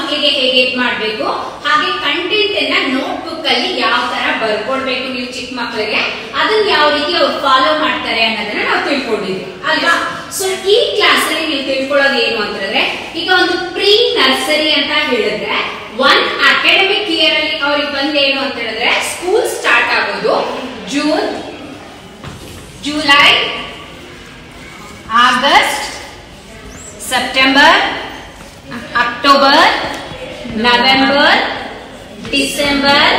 ಮಕ್ಕಳಿಗೆ ಹೇಗೆ ಮಾಡಬೇಕು, ಹಾಗೆ ಕಂಟೆಂಟ್ ಅನ್ನ ನೋಟ್ಬುಕ್ ಅಲ್ಲಿ ಯಾವ ತರ ಬರ್ಕೊಡ್ಬೇಕು ನೀವು ಚಿಕ್ಕ ಮಕ್ಕಳಿಗೆ, ಅದನ್ನ ಯಾವ ರೀತಿ ಅವ್ರು ಫಾಲೋ ಮಾಡ್ತಾರೆ ಅನ್ನೋದನ್ನ ನಾವು ತಿಳ್ಕೊಂಡಿದ್ವಿ ಅಲ್ವಾ. ಸೊ ಈ ಕ್ಲಾಸ್ ಅಲ್ಲಿ ನೀವು ತಿಳ್ಕೊಳ್ಳೋದು ಏನು ಅಂತಂದ್ರೆ, ಈಗ ಒಂದು ಪ್ರೀ ನರ್ಸರಿ ಅಂತ ಹೇಳಿದ್ರೆ ಒನ್ ಅಕಾಡೆಮಿಕ್ ಇಯರ್ ಅಲ್ಲಿ ಅವ್ರಿಗೆ ಬಂದೇನು ಅಂತ ಹೇಳಿದ್ರೆ, ಸ್ಕೂಲ್ ಸ್ಟಾರ್ಟ್ ಆಗೋದು June, July, August, September, October, November, December,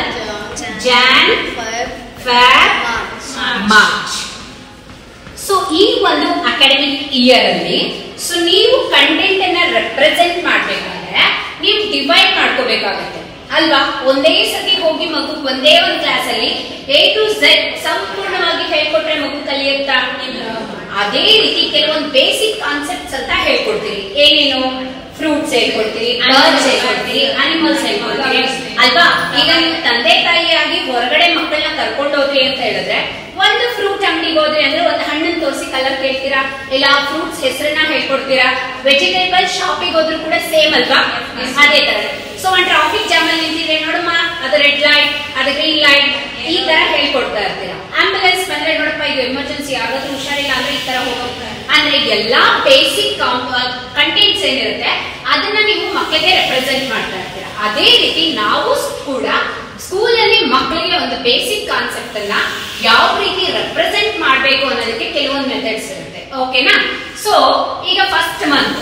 Jan, Feb, March. So ಈ ಒಂದು ಅಕಾಡೆಮಿಕ್ ಇಯರ್ ಅಲ್ಲಿ ಸೊ ನೀವು ಕಂಟೆಂಟ್ ಅನ್ನ ರೆಪ್ರೆಸೆಂಟ್ ಮಾಡ್ಬೇಕಾದ್ರೆ ನೀವು ಡಿವೈಡ್ ಮಾಡ್ಕೋಬೇಕಾಗುತ್ತೆ ಅಲ್ವಾ. ಒಂದೇ ಸತಿ ಹೋಗಿ ಮಗು ಒಂದೇ ಒಂದು ಕ್ಲಾಸ್ ಅಲ್ಲಿ A to Z ಸಂಪೂರ್ಣವಾಗಿ ಹೇಳ್ಕೊಟ್ರೆ ಮಗು ಕಲಿಯುತ್ತಾ? ಅದೇ ರೀತಿ ಕೆಲವೊಂದು ಬೇಸಿಕ್ ಕಾನ್ಸೆಪ್ಟ್ಸ್ ಅಂತ ಹೇಳ್ಕೊಡ್ತೀರಿ. ಏನೇನು? ಫ್ರೂಟ್ಸ್ ಹೇಳ್ಕೊಡ್ತೀರಿ, ಬರ್ಡ್ಸ್ ಹೇಳ್ಕೊಡ್ತೀರಿ, ಅನಿಮಲ್ಸ್ ಹೇಳ್ಕೊಡ್ತೀರಿ ಅಲ್ವಾ. ಈಗ ನೀವು ತಂದೆ ತಾಯಿಯಾಗಿ ಹೊರಗಡೆ ಮಕ್ಕಳನ್ನ ಕರ್ಕೊಂಡು ಹೋದ್ರಿ ಅಂತ ಹೇಳಿದ್ರೆ, ಒಂದು ಫ್ರೂಟ್ ಅಂಗಡಿಗೆ ಹೋದ್ರಿ ಅಂದ್ರೆ ಒಂದು ಹಣ್ಣನ್ನು ತೋರಿಸಿ ಕಲರ್ ಕೇಳ್ತೀರಾ, ಇಲ್ಲ ಫ್ರೂಟ್ಸ್ ಹೆಸರನ್ನ ಹೇಳ್ಕೊಡ್ತೀರಾ. ವೆಜಿಟೇಬಲ್ ಶಾಪಿಗೆ ಹೋದ್ರು ಕೂಡ ಸೇಮ್ ಅಲ್ವಾ, ಅದೇ ತರ. ಸೊ ಒಂದು ಟ್ರಾಫಿಕ್ ಜಾಮ್ ಅಲ್ಲಿ ನಿಂತಿದ್ರೆ ನೋಡಮ್ಮ, ಅದು ರೆಡ್ ಲೈಟ್, ಅದು ಗ್ರೀನ್ ಲೈಟ್, ಈ ತರ ಹೇಳ್ಕೊಡ್ತಾ ಇರ್ತೀರಾ. ಆಂಬುಲೆನ್ಸ್ ಬಂದ್ರೆ ನೋಡಪ್ಪ ಇದು ಎಮರ್ಜೆನ್ಸಿ, ಯಾರಾದ್ರೂ ಹುಷಾರಿಲ್ಲ ಅಂದ್ರೆ ಈ ತರ ಹೋಗ್ತಾರೆ. ಅಂದ್ರೆ ಎಲ್ಲಾ ಬೇಸಿಕ್ ಕಂಟೆಂಟ್ಸ್ ಏನಿರುತ್ತೆ ಅದನ್ನ ನೀವು ಮಕ್ಕಳಿಗೆ ರೆಪ್ರೆಸೆಂಟ್ ಮಾಡ್ತಾ ಇರ್ತೀರಾ. ಅದೇ ರೀತಿ ನಾವು ಕೂಡ ಸ್ಕೂಲ್ ಅಲ್ಲಿ ಮಕ್ಕಳಿಗೆ ಒಂದು ಬೇಸಿಕ್ ಕಾನ್ಸೆಪ್ಟ್ ಅನ್ನ ಯಾವ ರೀತಿ ರೆಪ್ರೆಸೆಂಟ್ ಮಾಡಬೇಕು ಅನ್ನೋದಕ್ಕೆ ಕೆಲವೊಂದು ಮೆಥಡ್ಸ್ ಇರುತ್ತೆ. ಓಕೆನಾ? ಸೊ ಈಗ ಫಸ್ಟ್ ಮಂತ್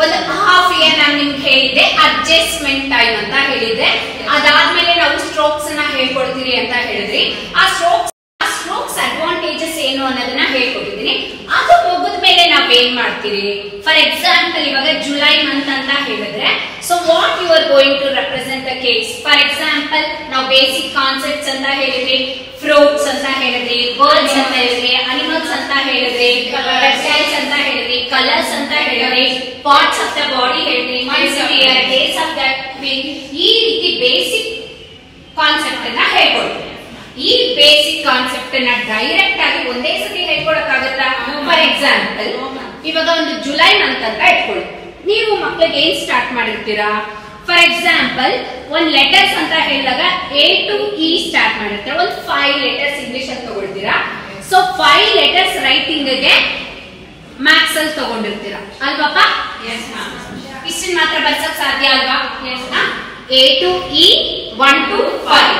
ಒಂದು ಹಾಫ್ ಇಯರ್ ನಾನು ನಿಮ್ಗೆ ಹೇಳಿದ್ದೆ ಅಡ್ಜಸ್ಟ್ಮೆಂಟ್ ಟೈಮ್ ಅಂತ ಹೇಳಿದ್ದೆ. ಅದಾದ್ಮೇಲೆ ನಾವು ಸ್ಟ್ರೋಕ್ಸ್ ಅನ್ನ ಹೇಳ್ಕೊಡ್ತೀರಿ ಅಂತ ಹೇಳಿದ್ರಿ. ಆ ಸ್ಟ್ರೋಕ್ಸ್ ಅಡ್ವಾಂಟೇಜಸ್ ಏನು ಅನ್ನೋದನ್ನ ಹೇಳ್ಕೊಟ್ಟಿದ್ದೀನಿ. ಅದು ಮುಗಿದ ಮೇಲೆ ನಾವ್ ಏನ್ ಮಾಡ್ತೀರಿ? ಫಾರ್ ಎಕ್ಸಾಂಪಲ್ ಇವಾಗ ಜುಲೈ ಮಂತ್ ಅಂತ ಹೇಳಿದ್ರೆ, so what you are going to represent the kids. For example ನಾವು ಬೇಸಿಕ್ ಕಾನ್ಸೆಪ್ಟ್ಸ್ ಅಂತ ಹೇಳಿದ್ರಿ, ಫ್ರೂಟ್ಸ್ ಅಂತ ಹೇಳಿದ್ರಿ, ಬರ್ಡ್ಸ್ ಅಂತ ಹೇಳಿದ್ರಿ, ಅನಿಮಲ್ಸ್ ಅಂತ ಹೇಳಿದ್ರಿ, ರೆಪ್ಟೈಲ್ಸ್ ಅಂತ ಹೇಳಿದ್ರಿ, ಕಲರ್ಸ್ ಅಂತ ಹೇಳಿದ್ರಿ, ಪಾರ್ಟ್ಸ್ ಆಫ್ ದ ಬಾಡಿ ಹೇಳಿದ್ರಿ, months of year, days of that week, ಈ ರೀತಿ ಬೇಸಿಕ್ ಕಾನ್ಸೆಪ್ಟ್ ಅನ್ನ ಹೇಳ್ಕೊಡ್ತೀವಿ. ಈ ಬೇಸಿಕ್ ಕಾನ್ಸೆಪ್ಟ್ ಅನ್ನ ಡೈರೆಕ್ಟ್ ಆಗಿ ಒಂದೇ ಸತಿ ಹೇಳ್ಕೊಡಕ್ಕಾಗತ್ತಾ? ಫಾರ್ ಎಕ್ಸಾಂಪಲ್ ಇವಾಗ ಒಂದು ಜುಲೈ ಮಂತ್ ಅಂತ ಇಟ್ಕೊಳ್ಳಿ, ನೀವು ಮಕ್ಕಳಿಗೆ ಏನ್ ಸ್ಟಾರ್ಟ್ ಮಾಡಿರ್ತೀರಾ? ಫಾರ್ ಎಕ್ಸಾಂಪಲ್ ಒಂದ್ ಲೆಟರ್ಸ್ ಅಂತ ಹೇಳಿದಾಗ A to E ಸ್ಟಾರ್ಟ್ ಮಾಡಿರ್ತೀರಾ. ಒಂದು 5 ಲೆಟರ್ಸ್ ಇಂಗ್ಲಿಷ್ ಅಲ್ಲಿ ತಗೊಳ್ತೀರಾ. ಸೊ 5 ಲೆಟರ್ಸ್ ರೈಟಿಂಗ್ ಗೆ ಮ್ಯಾಥ್ಸ್ ಅಲ್ಲಿ ತಗೊಂಡಿರ್ತೀರಾ ಅಲ್ವಾಪ್ಪ? ಇಷ್ಟನ್ನ ಮಾತ್ರ ಬರ್ಸಕ್ ಸಾಧ್ಯ ಅಲ್ವಾ? A to E 1 to 5.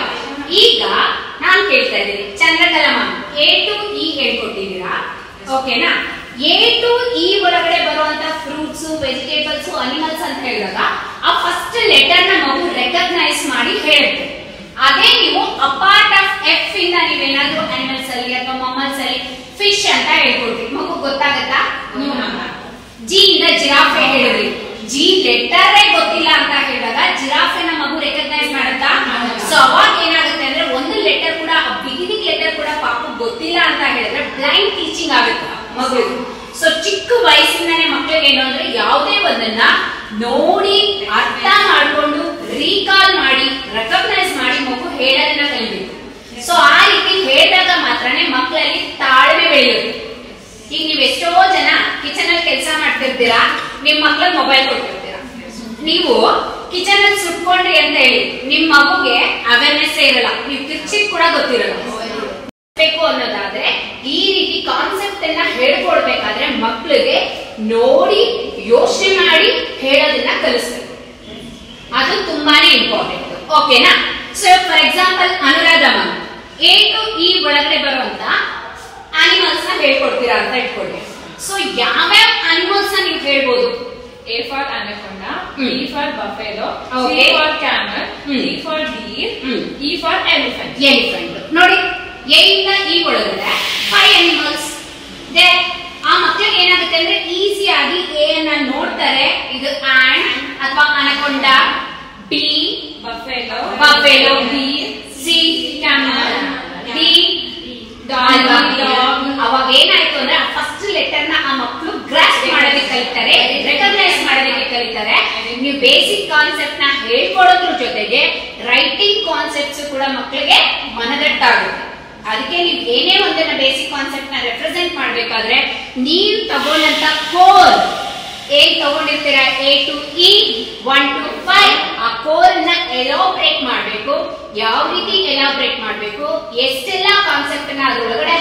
ಈಗ ನಾನ್ ಕೇಳ್ತಾ ಇದ್ದೀನಿ, Chandrakala ma'am A to E ಹೇಳ್ಕೊಟ್ಟಿದ್ದೀರಾ, ಓಕೆನಾ? A to E ಒಳಗಡೆ ಬರುವಂತ ಫ್ರೂಟ್ಸ್, ವೆಜಿಟೇಬಲ್ಸ್, ಅನಿಮಲ್ಸ್ ಅಂತ ಹೇಳಿದಾಗ ಆ ಫಸ್ಟ್ ಲೆಟರ್ ನ ಮಗು ರೆಕಗ್ನೈಸ್ ಮಾಡಿ ಹೇಳುತ್ತೆ. ಅದೇ ನೀವು ಅಪಾರ್ಟ್ ಆಫ್ F ಇಂದ ನೀವೇನಾದ್ರೂ ಅನಿಮಲ್ಸ್ ಅಲ್ಲಿ ಅಥವಾ ಮಮ್ಮಲ್ಸ್ ಅಲ್ಲಿ ಫಿಶ್ ಅಂತ ಹೇಳ್ಕೊಡ್ರಿ, ಮಗು ಗೊತ್ತಾಗತ್ತಾ? G ಇಂದ ಜಿರಾಫೆ ಹೇಳಿದ್ರಿ, G ಲೆಟರೇ ಗೊತ್ತಿಲ್ಲ ಅಂತ ಹೇಳಿದಾಗ ಜಿರಾಫೆನ ಮಗು ರೆಕಗ್ನೈಸ್ ಮಾಡುತ್ತಾ? ಸೊ ಅವಾಗ ಏನಾಗುತ್ತೆ ಅಂದ್ರೆ ಒಂದು ಲೆಟರ್ ಕೂಡ, ಬಿಗಿನಿಂಗ್ ಲೆಟರ್ ಕೂಡ ಪಾಪ ಗೊತ್ತಿಲ್ಲ ಅಂತ ಹೇಳಿದ್ರೆ ಬ್ಲೈಂಡ್ ಟೀಚಿಂಗ್ ಆಗುತ್ತೆ ಮಗು. ಸೊ ಚಿಕ್ಕ ವಯಸ್ಸಿಂದಾನೇ ಮಕ್ಕಳಿಗೆ ಏನು ಅಂದ್ರೆ ಯಾವುದೇ ಒಂದನ್ನ ನೋಡಿ ಅರ್ಥ ಮಾಡ್ಕೊಂಡು ರೀಕಾಲ್ ಮಾಡಿ ರೆಕಗ್ನೈಸ್ ಮಾಡಿ ಮಗು ಹೇಳೋದನ್ನ ಕಲಿಬೇಕು. ಸೊ ಆ ರೀತಿ ಹೇಳಿದಾಗ ಮಾತ್ರನೇ ಮಕ್ಕಳಲ್ಲಿ ತಾಳ್ಮೆ ಬೆಳೆಯುತ್ತೆ. ಈಗ ನೀವು ಎಷ್ಟೋ ಜನ ಕಿಚನ್ ಅಲ್ಲಿ ಕೆಲಸ ಮಾಡ್ತಿರ್ತೀರಾ, ನಿಮ್ ಮಕ್ಳಿಗೆ ಮೊಬೈಲ್ ಕೊಟ್ಟಿರ್ತೀರಾ, ನೀವು ಕಿಚನ್ ಅಲ್ಲಿ ಸುಟ್ಕೊಂಡ್ರಿ ಅಂತ ಹೇಳಿ ನಿಮ್ ಮಗುಗೆ ಅವೇರ್ನೆಸ್ ಇರಲ್ಲ, ನೀವು ಕಿರ್ಚಿಕ್ ಕೂಡ ಗೊತ್ತಿರಲ್ಲ. ಬೇಕು ಅನ್ನೋದಾದ್ರೆ ಈ ರೀತಿ ಕಾನ್ಸೆಪ್ಟ್ ಅನ್ನ ಹೇಳ್ಕೊಡ್ಬೇಕಾದ್ರೆ ಮಕ್ಕಳಿಗೆ ನೋಡಿ ಯೋಚನೆ ಮಾಡಿ ಹೇಳೋದನ್ನ ಕಲಿಸ್ಬೇಕು. ಅದು ತುಂಬಾನೇ ಇಂಪಾರ್ಟೆಂಟ್. ಓಕೆನಾ? So for example Anuradha ma'am A to E ಒಳಗಡೆ ಬರುವಂತ ಅನಿಮಲ್ಸ್ ನ ಹೇಳ್ಕೊಡ್ತೀರಾ ಅಂತ ಇಟ್ಕೊಳ್ಳಿ. ಸೊ ಯಾವ್ಯಾವ ಅನಿಮಲ್ಸ್ ನ ನೀವು ಹೇಳ್ಬೋದು? A for anaconda, B for buffalo, C for camel, D for deer, E for elephant. Elephant ನೋಡಿ, A ಇಂದ E ಒಳಗಡೆ 5 ಅನಿಮಲ್ಸ್. ಆ ಮಕ್ಕಳಿಗೆ ಏನಾಗುತ್ತೆ ಅಂದ್ರೆ ಈಸಿ ಆಗಿ A ಅನ್ನ ನೋಡ್ತಾರೆ, ಇದು ಆಂಟ್ ಅಥವಾ ಅನಕೊಂಡ, B Buffalo, deer, C camel, D dog. ಅವಾಗ ಏನಾಯ್ತು ಅಂದ್ರೆ ಫಸ್ಟ್ ಲೆಟರ್ ನ ಆ ಮಕ್ಕಳು ಗ್ರಾಸ್ ಮಾಡೋದಕ್ಕೆ ಕಲಿತಾರೆ, ರೆಕಗ್ನೈಸ್ ಮಾಡೋದಕ್ಕೆ ಕಲಿತಾರೆ. ನೀವು ಬೇಸಿಕ್ ಕಾನ್ಸೆಪ್ಟ್ ನ ಹೇಳ್ಕೊಡೋದ್ರ ಜೊತೆಗೆ ರೈಟಿಂಗ್ ಕಾನ್ಸೆಪ್ಟ್ಸ್ ಕೂಡ ಮಕ್ಕಳಿಗೆ ಮನದಟ್ಟಾಗುತ್ತೆ. ಅದಕ್ಕೆ ನೀವು ಏನೇ ಒಂದನ್ನ ಬೇಸಿಕ್ ಕಾನ್ಸೆಪ್ಟ್ ನ ರೆಪ್ರೆಸೆಂಟ್ ಮಾಡ್ಬೇಕಾದ್ರೆ ನೀವು ತಗೊಂಡಂತ ಕೋರ್ ಏನ್ ತಗೊಂಡಿರ್ತೀರಾ A to E 1 to 5 ಆ ಕೋರ್ ನ ಎಲಾಬ್ರೇಟ್ ಮಾಡಬೇಕು. ಯಾವ ರೀತಿ ಎಲಾಬ್ರೇಟ್ ಮಾಡಬೇಕು, ಎಷ್ಟೆಲ್ಲ ಕಾನ್ಸೆಪ್ಟ್ ನ ಅದರೊಳಗಡೆ